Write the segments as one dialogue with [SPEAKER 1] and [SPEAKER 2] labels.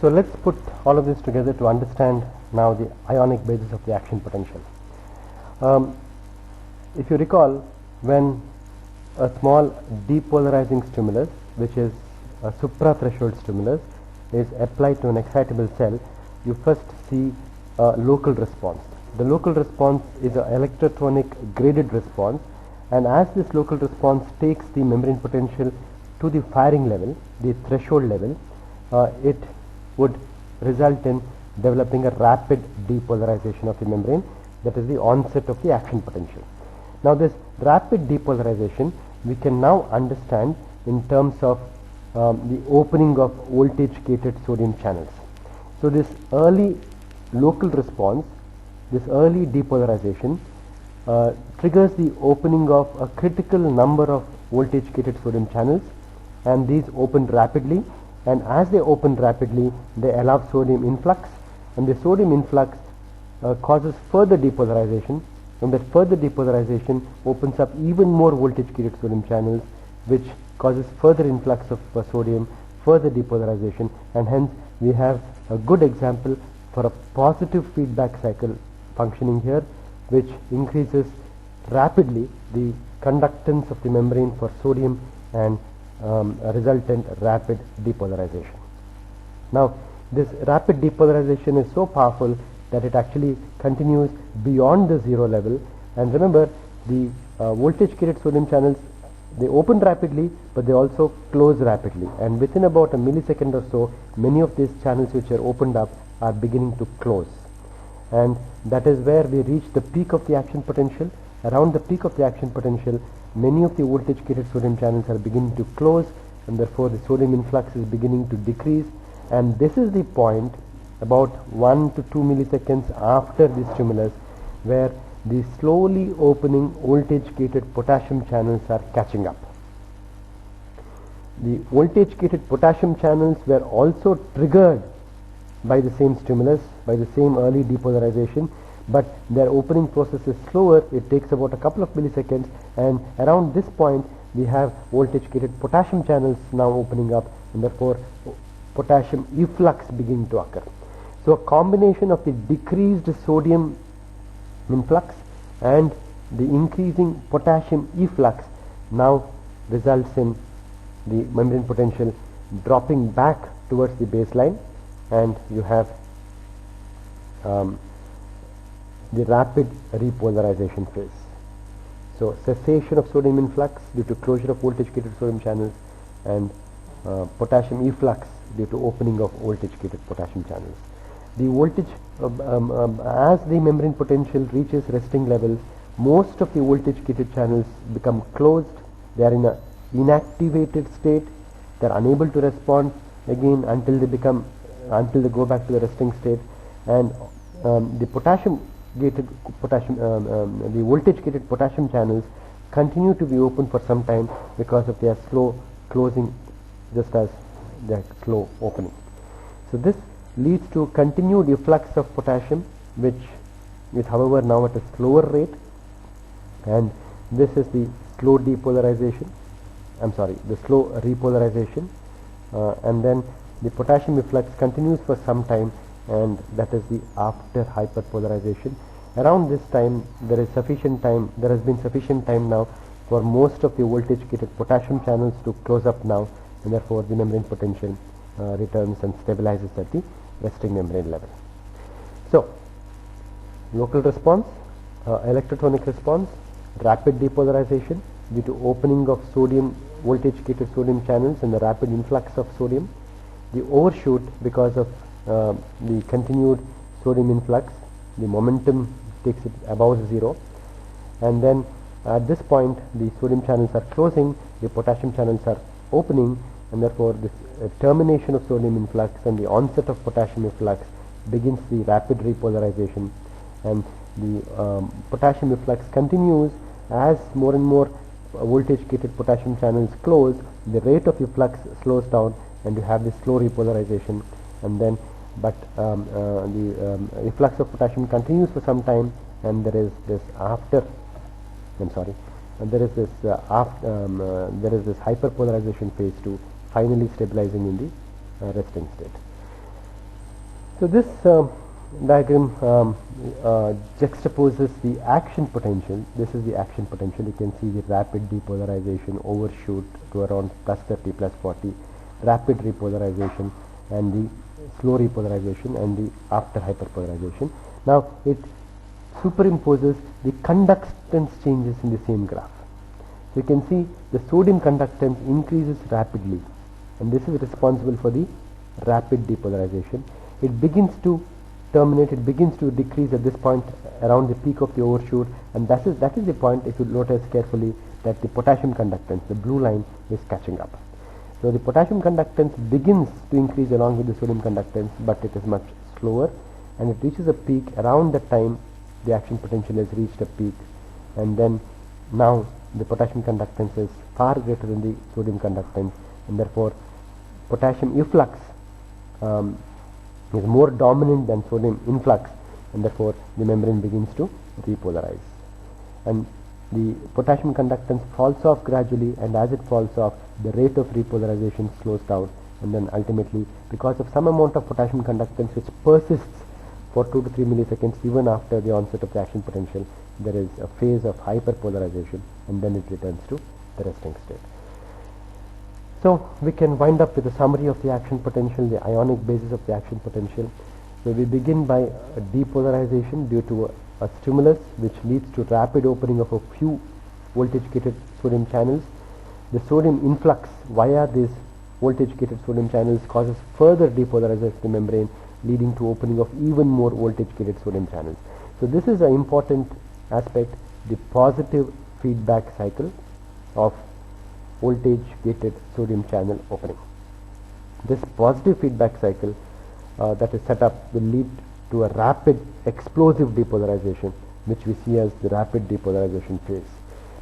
[SPEAKER 1] So let's put all of this together to understand now the ionic basis of the action potential. If you recall, when a small depolarizing stimulus, which is a suprathreshold stimulus, is applied to an excitable cell, you first see a local response. The local response is an electrotronic graded response, and as this local response takes the membrane potential to the firing level, the threshold level, it would result in developing a rapid depolarization of the membrane. That is the onset of the action potential. Now this rapid depolarization we can now understand in terms of the opening of voltage gated sodium channels. So this early local response, this early depolarization triggers the opening of a critical number of voltage gated sodium channels, and these open rapidly, and as they open rapidly they allow sodium influx, and the sodium influx causes further depolarization, and that further depolarization opens up even more voltage gated sodium channels, which causes further influx of sodium, further depolarization, and hence we have a good example for a positive feedback cycle functioning here, which increases rapidly the conductance of the membrane for sodium and a resultant rapid depolarization. Now this rapid depolarization is so powerful that it actually continues beyond the zero level, and remember the voltage gated sodium channels, they open rapidly but they also close rapidly, and within about a millisecond or so many of these channels which are opened up are beginning to close, and that is where we reach the peak of the action potential. Around the peak of the action potential, many of the voltage gated sodium channels are beginning to close, and therefore the sodium influx is beginning to decrease, and this is the point about 1 to 2 milliseconds after the stimulus where the slowly opening voltage gated potassium channels are catching up. The voltage gated potassium channels were also triggered by the same stimulus, by the same early depolarization, but their opening process is slower. It takes about a couple of milliseconds, and around this point we have voltage gated potassium channels now opening up, and therefore potassium efflux beginning to occur. So a combination of the decreased sodium influx and the increasing potassium efflux now results in the membrane potential dropping back towards the baseline, and you have the rapid repolarization phase. So cessation of sodium influx due to closure of voltage gated sodium channels, and potassium efflux due to opening of voltage gated potassium channels. The voltage as the membrane potential reaches resting levels, most of the voltage gated channels become closed. They are in a inactivated state. They are unable to respond again until they go back to the resting state, and the the voltage gated potassium channels continue to be open for some time because of their slow closing just as their slow opening. So this leads to continued efflux of potassium, which is however now at a slower rate, and this is the slow depolarization, the slow repolarization, and then the potassium efflux continues for some time, and that is the after hyperpolarization. Around this time there has been sufficient time now for most of the voltage gated potassium channels to close up now, and therefore the membrane potential returns and stabilizes at the resting membrane level. So local response, electrotronic response, rapid depolarization due to opening of voltage gated sodium channels and the rapid influx of sodium, the overshoot because of the continued sodium influx, the momentum takes it above zero, and then at this point the sodium channels are closing, the potassium channels are opening, and therefore this termination of sodium influx and the onset of potassium efflux begins the rapid repolarization, and the potassium efflux continues as more and more voltage gated potassium channels close. The rate of efflux slows down, and you have this slow repolarization, and then the efflux of potassium continues for some time, and there is this hyperpolarization phase 2, finally stabilizing in the resting state. So this diagram juxtaposes the action potential. This is the action potential. You can see the rapid depolarization, overshoot to around plus 30, plus 40, rapid repolarization, and the slow repolarization, and the after hyperpolarization. Now it superimposes the conductance changes in the same graph. So you can see the sodium conductance increases rapidly, and this is responsible for the rapid depolarization. It begins to terminate, it begins to decrease at this point around the peak of the overshoot, and that is the point, if you notice carefully, that the potassium conductance, the blue line, is catching up. So the potassium conductance begins to increase along with the sodium conductance, but it is much slower, and it reaches a peak around that time. The action potential has reached a peak, and then now the potassium conductance is far greater than the sodium conductance, and therefore potassium efflux is more dominant than sodium influx, and therefore the membrane begins to repolarize, and the potassium conductance falls off gradually, and as it falls off, the rate of repolarization slows down, and then ultimately, because of some amount of potassium conductance which persists for 2 to 3 milliseconds even after the onset of the action potential, there is a phase of hyperpolarization, and then it returns to the resting state. So we can wind up with a summary of the action potential, the ionic basis of the action potential. So we begin by a depolarization due to a stimulus which leads to rapid opening of a few voltage gated sodium channels. The sodium influx via these voltage gated sodium channels causes further depolarization of the membrane, leading to opening of even more voltage gated sodium channels. So this is an important aspect, the positive feedback cycle of voltage gated sodium channel opening. This positive feedback cycle that is set up will lead to a rapid explosive depolarization, which we see as the rapid depolarization phase.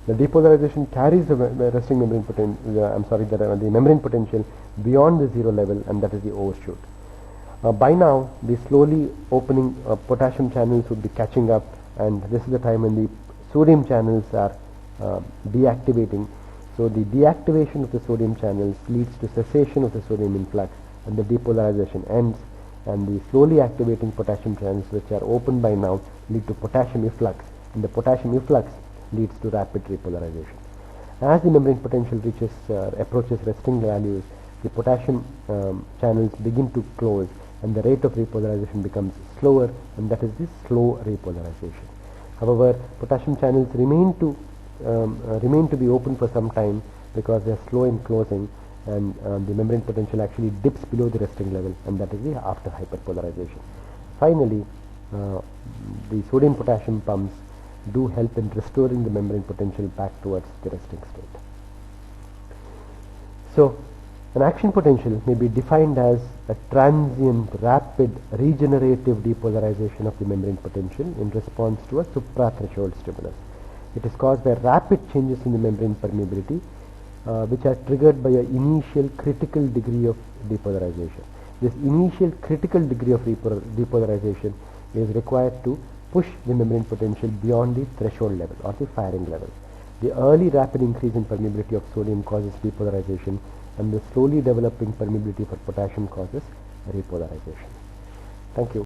[SPEAKER 1] The depolarization carries the resting membrane the membrane potential beyond the zero level, and that is the overshoot. By now, the slowly opening potassium channels would be catching up, and this is the time when the sodium channels are deactivating. So the deactivation of the sodium channels leads to cessation of the sodium influx, and the depolarization ends, and the slowly activating potassium channels, which are open by now, lead to potassium efflux, and the potassium efflux leads to rapid repolarization. As the membrane potential approaches resting values, the potassium channels begin to close, and the rate of repolarization becomes slower, and that is the slow repolarization. However, potassium channels remain to be open for some time because they are slow in closing, and the membrane potential actually dips below the resting level, and that is the after hyperpolarization. Finally, the sodium potassium pumps do help in restoring the membrane potential back towards the resting state. So an action potential may be defined as a transient, rapid, regenerative depolarization of the membrane potential in response to a suprathreshold stimulus. It is caused by rapid changes in the membrane permeability, which are triggered by an initial critical degree of depolarization. This initial critical degree of depolarization is required to push the membrane potential beyond the threshold level or the firing level. The early rapid increase in permeability of sodium causes depolarization, and the slowly developing permeability for potassium causes repolarization. Thank you.